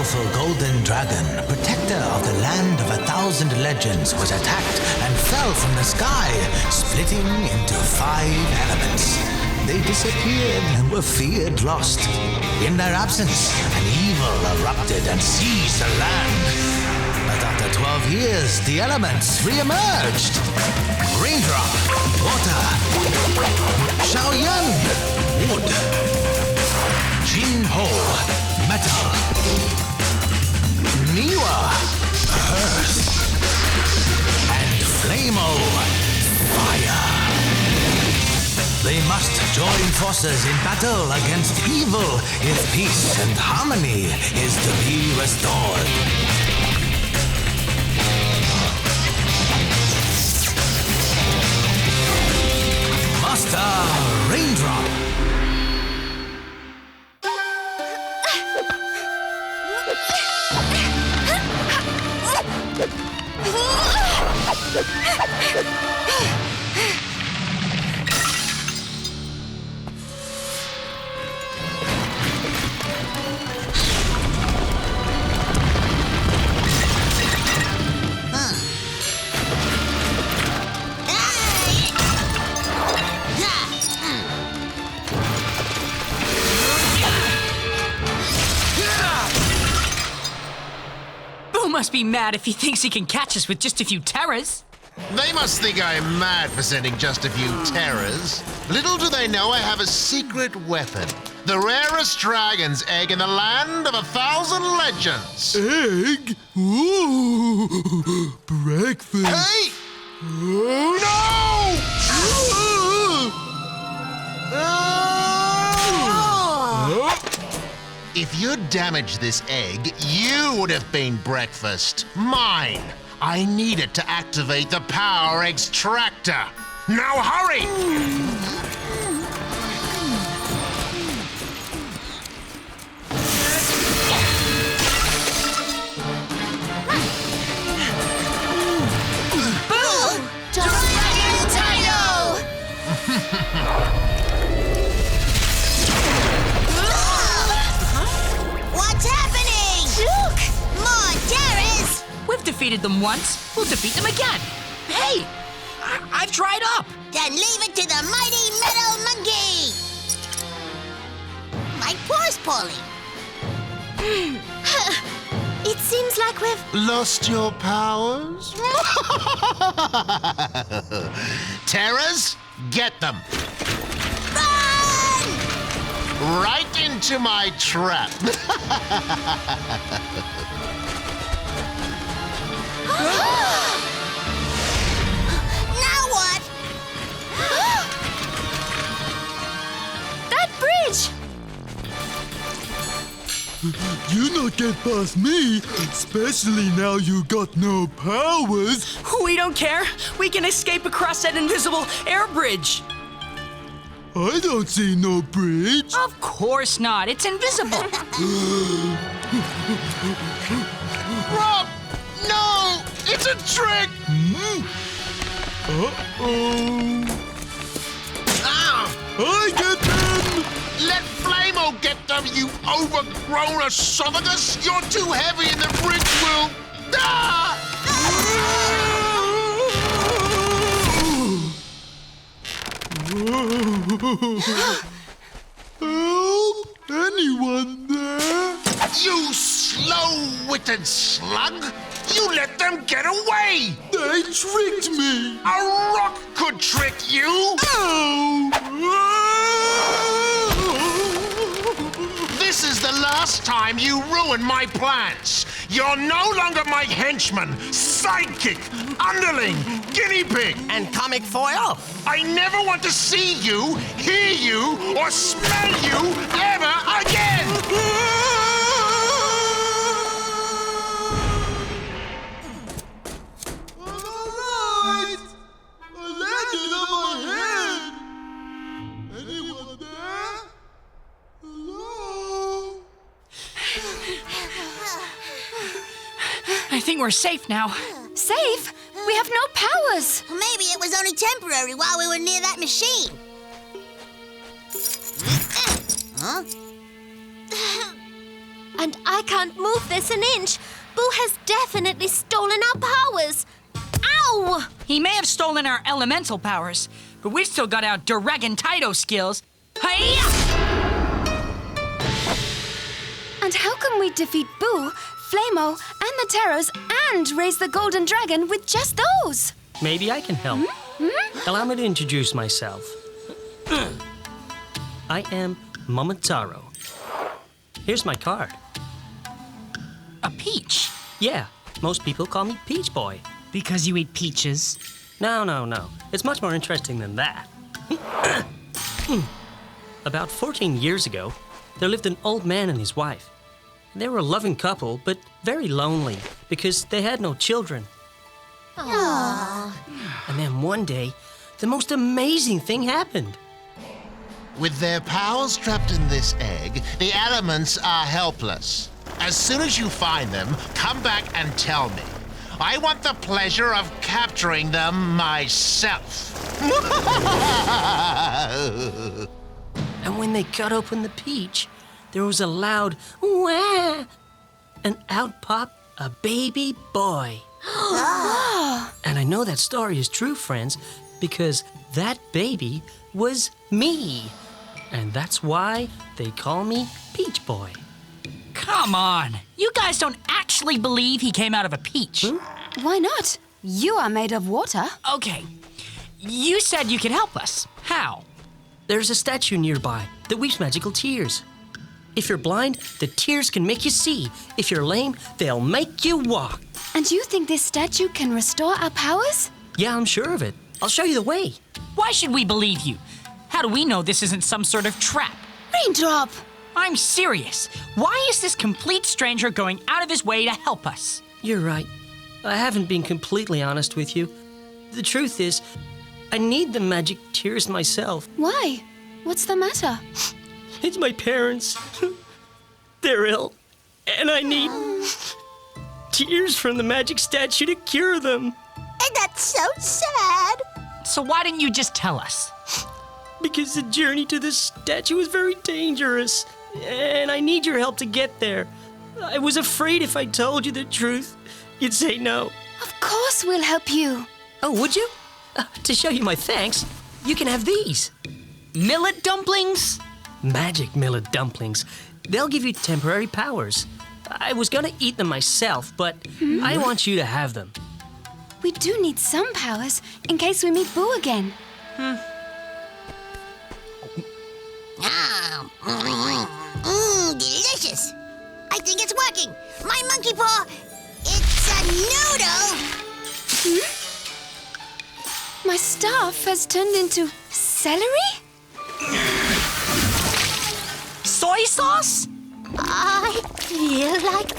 powerful golden dragon, protector of the land of 1,000 legends, was attacked and fell from the sky, splitting into 5 elements. They disappeared and were feared lost. In their absence, an evil erupted and seized the land. But after 12 years, the elements re-emerged. Raindrop, water. Xiaoyan, wood. Jinho, metal. Niwa, earth. And Flamo, fire. They must join forces in battle against evil if peace and harmony is to be restored. Master Raindrop. Must be mad if he thinks he can catch us with just a few terrors. They must think I'm mad for sending just a few terrors. Little do they know I have a secret weapon. The rarest dragon's egg in the land of 1,000 legends. Egg? Ooh, breakfast. Hey! No! If you'd damaged this egg, you would have been breakfast. Mine. I need it to activate the power extractor. Now hurry! Boom! Dragon Dino! What's happening? Look! More terrors! We've defeated them once. We'll defeat them again. Hey! I've dried up. Then leave it to the mighty metal monkey! My paws pulling. It seems like we've... Lost your powers? Terrors, get them. Run! Right into my trap. Now what? That bridge! You not get past me, especially now you got no powers. We don't care. We can escape across that invisible air bridge. I don't see no bridge. Of course not. It's invisible. Rob! No! It's a trick! Uh-oh. Ah! I get them! Let Flamo get them, you overgrown esophagus! You're too heavy and the bridge will... Ah! Help! Anyone there? You slow-witted slug! You let them get away! They tricked me! A rock could trick you! Oh! This is the last time you ruin my plans. You're no longer my henchman, sidekick, underling, guinea pig. And comic foil. I never want to see you, hear you, or smell you ever again! I think we're safe now. Safe? We have no powers. Maybe it was only temporary while we were near that machine. Huh? And I can't move this an inch. Boo has definitely stolen our powers. Ow! He may have stolen our elemental powers, but we've still got our Dragon Taito skills. Hi-ya! And how can we defeat Boo, Flamo, and the Terrors and raise the Golden Dragon with just those? Maybe I can help. Allow me to introduce myself. I am Momotaro. Here's my card. A peach? Yeah, most people call me Peach Boy. Because you eat peaches? No. It's much more interesting than that. About 14 years ago, there lived an old man and his wife. They were a loving couple, but very lonely because they had no children. Aww. And then one day, the most amazing thing happened. With their powers trapped in this egg, the elements are helpless. As soon as you find them, come back and tell me. I want the pleasure of capturing them myself. And when they cut open the peach, there was a loud wah, and out popped a baby boy. And I know that story is true, friends, because that baby was me. And that's why they call me Peach Boy. Come on! You guys don't actually believe he came out of a peach. Why not? You are made of water. Okay. You said you could help us. How? There's a statue nearby that weeps magical tears. If you're blind, the tears can make you see. If you're lame, they'll make you walk. And you think this statue can restore our powers? Yeah, I'm sure of it. I'll show you the way. Why should we believe you? How do we know this isn't some sort of trap? Raindrop! I'm serious. Why is this complete stranger going out of his way to help us? You're right. I haven't been completely honest with you. The truth is, I need the magic tears myself. Why? What's the matter? It's my parents. They're ill, and I need tears from the magic statue to cure them. And that's so sad. So why didn't you just tell us? Because the journey to the statue is very dangerous, and I need your help to get there. I was afraid if I told you the truth, you'd say no. Of course we'll help you. Oh, would you? To show you my thanks, you can have these. Millet dumplings? Magic millet dumplings. They'll give you temporary powers. I was gonna eat them myself, but I want you to have them. We do need some powers in case we meet Boo again. Delicious. I think it's working. My monkey paw, it's a noodle. My staff has turned into celery? Soy sauce? I feel like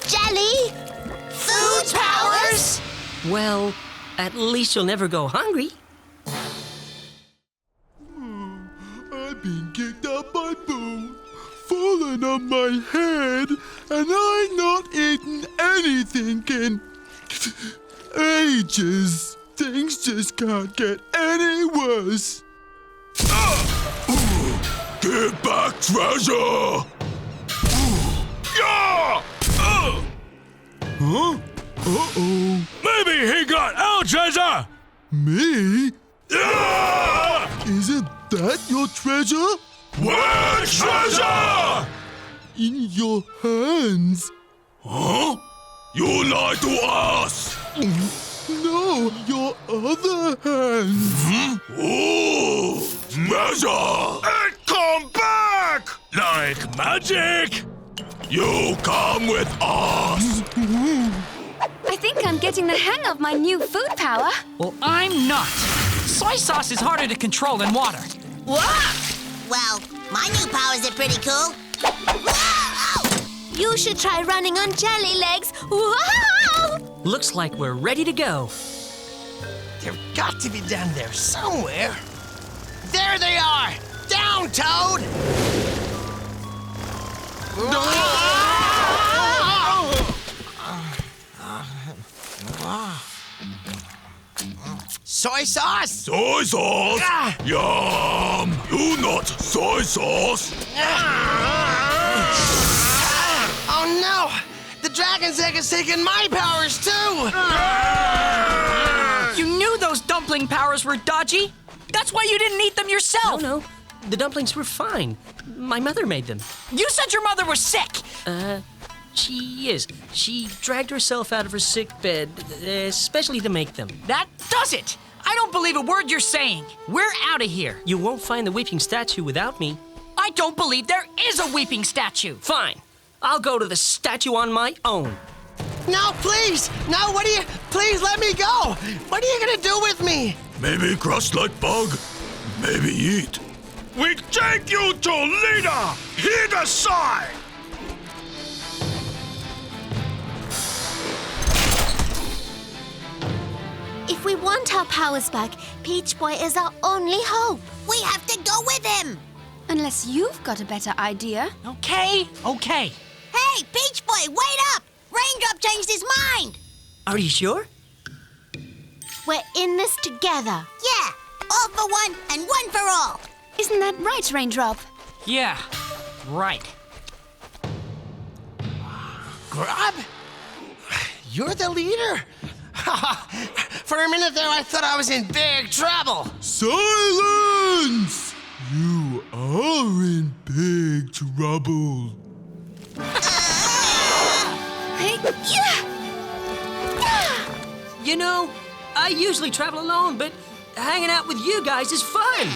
jelly. Food powers. Well, at least you'll never go hungry. I've been kicked out by Boo, fallen on my head, and I've not eaten anything in ages. Things just can't get any worse. Get back, treasure! Yeah! Huh? Uh-oh. Maybe he got our treasure! Me? Yeah! Isn't that your treasure? Where treasure? In your hands. Huh? You lied to us! No, your other hands. Ooh! Treasure! It come back! Like magic! You come with us! I think I'm getting the hang of my new food power. Well, I'm not. Soy sauce is harder to control than water. Well, my new powers are pretty cool. You should try running on jelly legs. Wow! Looks like we're ready to go. They've got to be down there somewhere. There they are! Down, Toad! Soy sauce? Soy sauce? Yum! You not soy sauce? Dragon's Egg has taken my powers too! You knew those dumpling powers were dodgy. That's why you didn't eat them yourself. No, the dumplings were fine. My mother made them. You said your mother was sick. She is. She dragged herself out of her sick bed, especially to make them. That does it. I don't believe a word you're saying. We're out of here. You won't find the weeping statue without me. I don't believe there is a weeping statue. Fine. I'll go to the statue on my own. No, please! No, please let me go! What are you gonna do with me? Maybe crust like bug. Maybe eat. We take you to leader! He decide! If we want our powers back, Peach Boy is our only hope. We have to go with him. Unless you've got a better idea. Okay. Hey, Peach Boy, wait up! Raindrop changed his mind. Are you sure? We're in this together. Yeah, all for one and one for all. Isn't that right, Raindrop? Yeah, right. Grub? You're the leader? For a minute there, I thought I was in big trouble. Silence! You are in big trouble. You know, I usually travel alone, but hanging out with you guys is fun.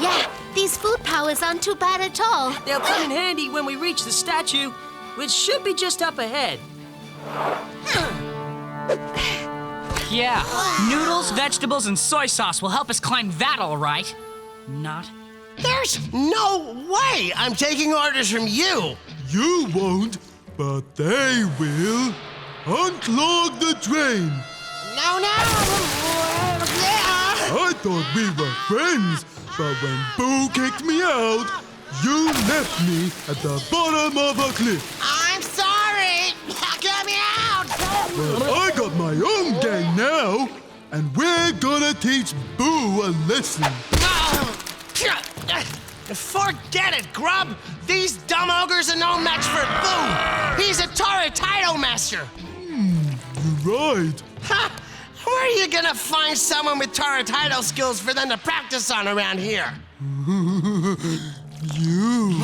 Yeah, these food powers aren't too bad at all. They'll come in handy when we reach the statue, which should be just up ahead. Yeah, noodles, vegetables, and soy sauce will help us climb that, all right. Not. There's no way I'm taking orders from you. You won't, but they will. Unclog the drain. No. I thought we were friends, but when Boo kicked me out, you left me at the bottom of a cliff. I'm sorry. Get me out. Well, I got my own gang now, and we're gonna teach Boo a lesson. Forget it, Grub. These dumb ogres are no match for Boo. He's a Tarataido master. You're right. Ha! Where are you gonna find someone with Tarataido skills for them to practice on around here? You.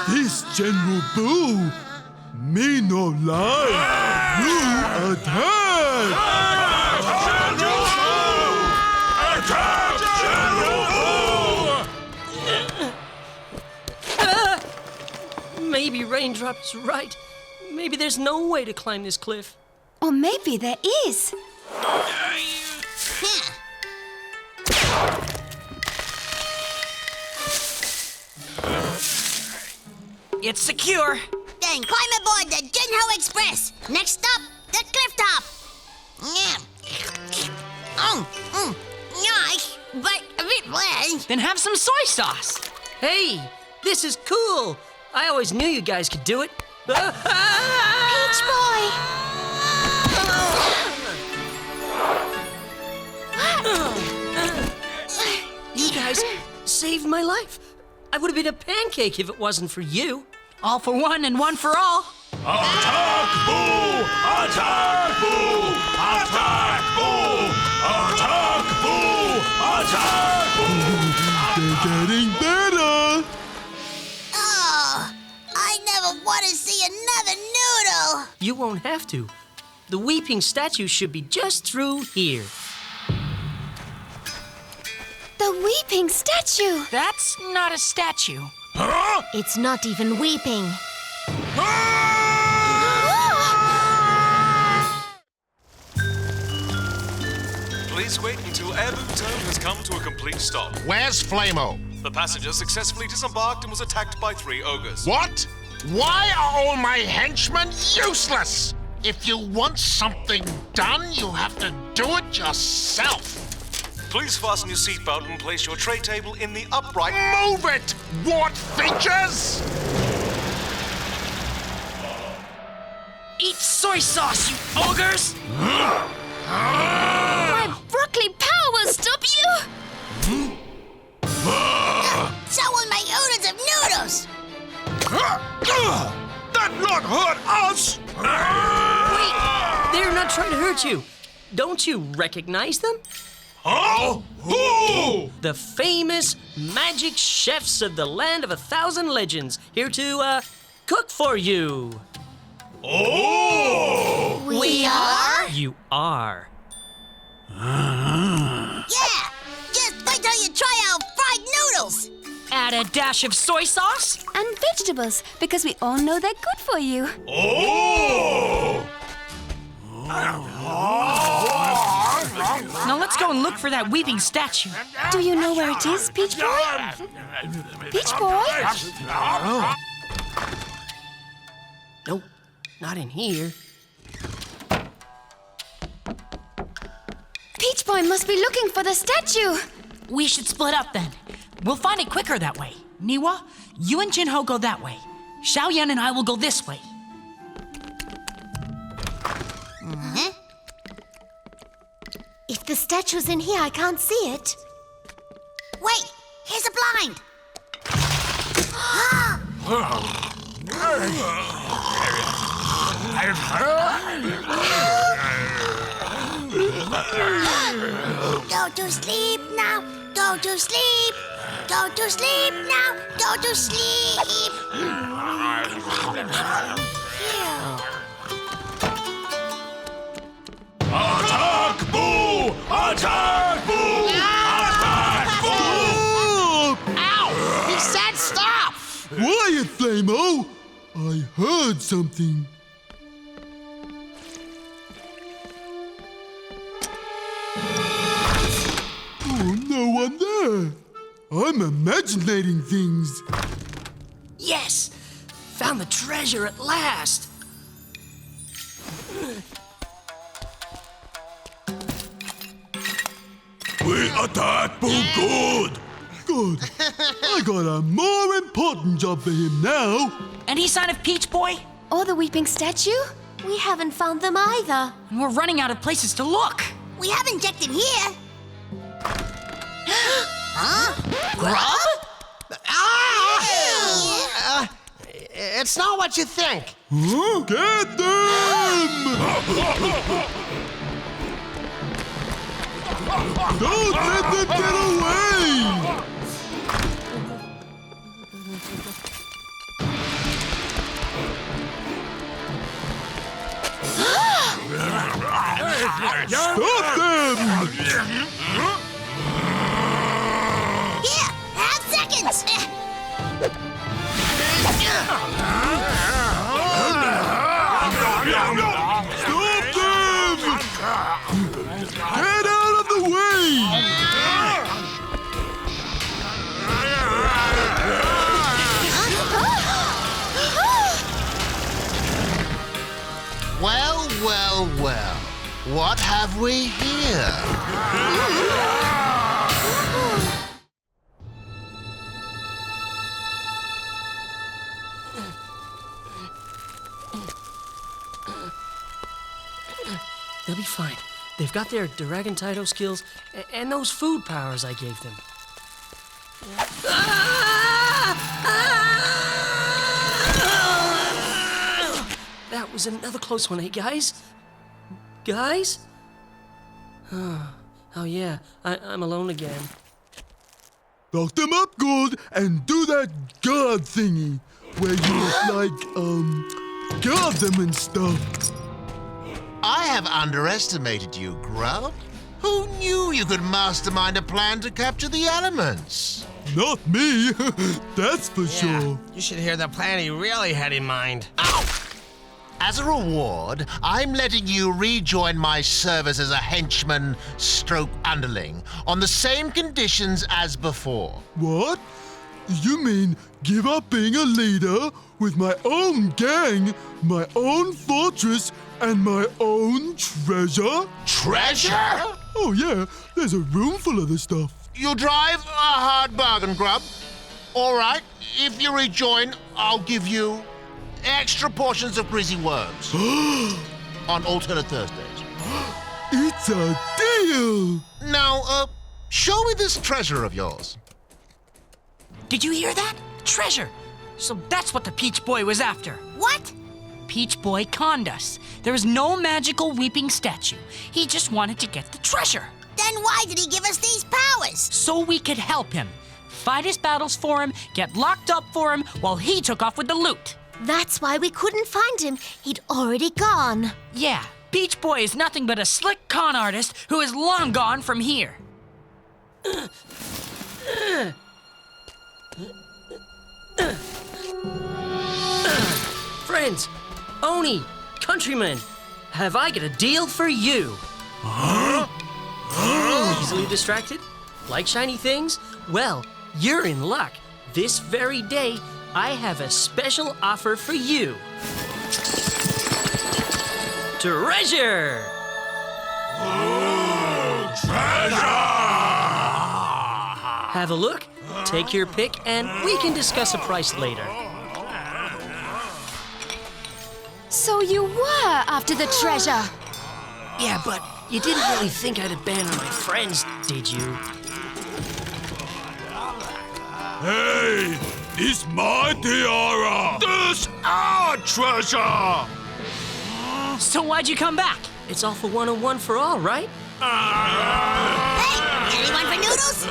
This General Boo. Me no lie. You attack. Maybe Raindrop's right. Maybe there's no way to climb this cliff. Or maybe there is. It's secure. Then climb aboard the Jinho Express. Next stop, the cliff top. Nice, but a bit bland. Then have some soy sauce. Hey, this is cool. I always knew you guys could do it. Peach Boy! You guys saved my life. I would have been a pancake if it wasn't for you. All for one and one for all. Attack, Boo! Attack, Boo! Attack, Boo! Attack, Boo! Attack, Boo! They're getting better. Oh, I never want to see another noodle. You won't have to. The weeping statue should be just through here. The weeping statue. That's not a statue. Huh? It's not even weeping. Please wait until air boot turn has come to a complete stop. Where's Flamo? The passenger successfully disembarked and was attacked by 3 ogres. What? Why are all my henchmen useless? If you want something done, you have to do it yourself. Please fasten your seatbelt and place your tray table in the upright... Move it, wart features! Eat soy sauce, you ogres! My broccoli power will stop you. So will my oodles of noodles. That not hurt us! We They're not trying to hurt you. Don't you recognize them? Huh? Who? The famous magic chefs of the land of 1,000 legends, here to, cook for you. Oh! We are? You are. Yeah! Just wait till you try our fried noodles! Add a dash of soy sauce? And vegetables, because we all know they're good for you. Oh! Now let's go and look for that weeping statue. Do you know where it is, Peach Boy? Peach Boy? Nope, not in here. Peach Boy must be looking for the statue. We should split up then. We'll find it quicker that way. Niwa, you and Jinho go that way. Xiaoyan and I will go this way. If the statue's in here, I can't see it. Wait! Here's a blind! Go to sleep now! Go to sleep! Go to sleep now! Go to sleep! Attack, Boo! Attack, Boo! Attack, Boo! Ow! He said stop! Quiet, Flamo! I heard something. Oh, no one there. I'm imaginating things. Yes! Found the treasure at last! We attack, Boo good! Good. I got a more important job for him now. Any sign of Peach Boy? Or the weeping statue? We haven't found them either. And we're running out of places to look. We haven't checked him here! Grub? It's not what you think. Huh? Get them! Don't let them get away! Stop them! Here! Have seconds! Stop them! Get out of the way! Well, well, well. What have we here? They'll be fine. They've got their Dragon Taito skills and those food powers I gave them. That was another close one, eh, guys? Guys? Oh yeah, I'm alone again. Lock them up good and do that guard thingy where you guard them and stuff. I have underestimated you, Grub. Who knew you could mastermind a plan to capture the elements? Not me, that's for sure. You should hear the plan he really had in mind. As a reward, I'm letting you rejoin my service as a henchman stroke underling on the same conditions as before. What? You mean give up being a leader with my own gang, my own fortress, and my own treasure? Treasure? Oh yeah, there's a room full of the stuff. You drive a hard bargain, Grub. All right, if you rejoin, I'll give you extra portions of greasy worms on alternate Thursdays. It's a deal! Now, show me this treasure of yours. Did you hear that? Treasure. So that's what the Peach Boy was after. What? Peach Boy conned us. There is no magical weeping statue. He just wanted to get the treasure. Then why did he give us these powers? So we could help him. Fight his battles for him, get locked up for him, while he took off with the loot. That's why we couldn't find him. He'd already gone. Yeah, Peach Boy is nothing but a slick con artist who is long gone from here. Friends, Oni, countrymen, have I got a deal for you. Easily distracted? Like shiny things? Well, you're in luck. This very day, I have a special offer for you. Treasure! Treasure! Have a look, take your pick, and we can discuss a price later. So you were after the treasure. Yeah, but you didn't really think I'd abandon my friends, did you? Hey, this my tiara! This our treasure! So why'd you come back? It's all for one and one for all, right? Hey, anyone for noodles?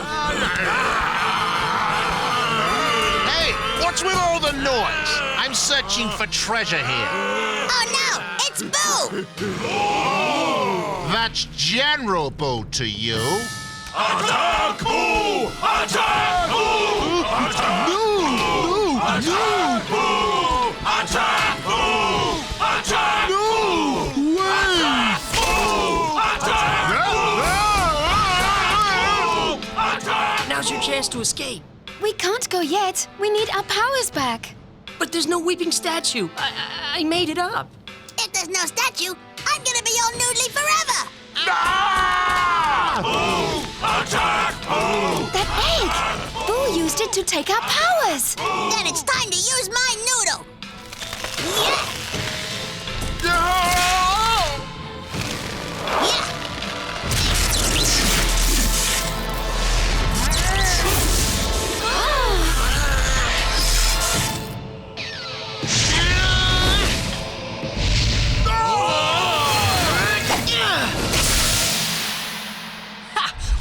Hey, what's with all the noise? I'm searching for treasure here. Oh no, it's Boo! That's General Boo to you. Attack! Boo! Attack! Boo! Attack! Boo! Attack! Boo! Attack! Boo! Attack! Boo! Attack! Boo! Attack! Now's your chance to escape. We can't go yet. We need our powers back. But there's no weeping statue. I made it up. If there's no statue, I'm gonna be all noodly forever! Boo! Attack! Boo! That egg! Boo used it to take our powers. Then it's time to use my noodle! Yeah! Yeah!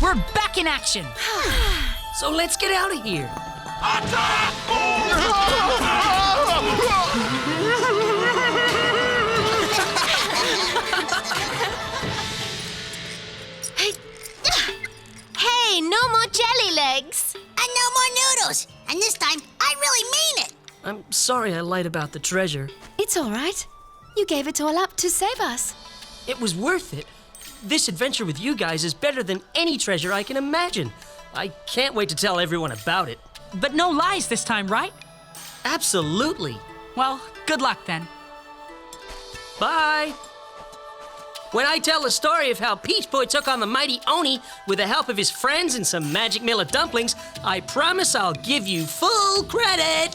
We're back in action. So let's get out of here. Attack! Hey, no more jelly legs. And no more noodles! And this time, I really mean it! I'm sorry I lied about the treasure. It's all right. You gave it all up to save us. It was worth it. This adventure with you guys is better than any treasure I can imagine. I can't wait to tell everyone about it. But no lies this time, right? Absolutely. Well, good luck then. Bye. When I tell the story of how Peach Boy took on the mighty Oni with the help of his friends and some magic millet dumplings, I promise I'll give you full credit.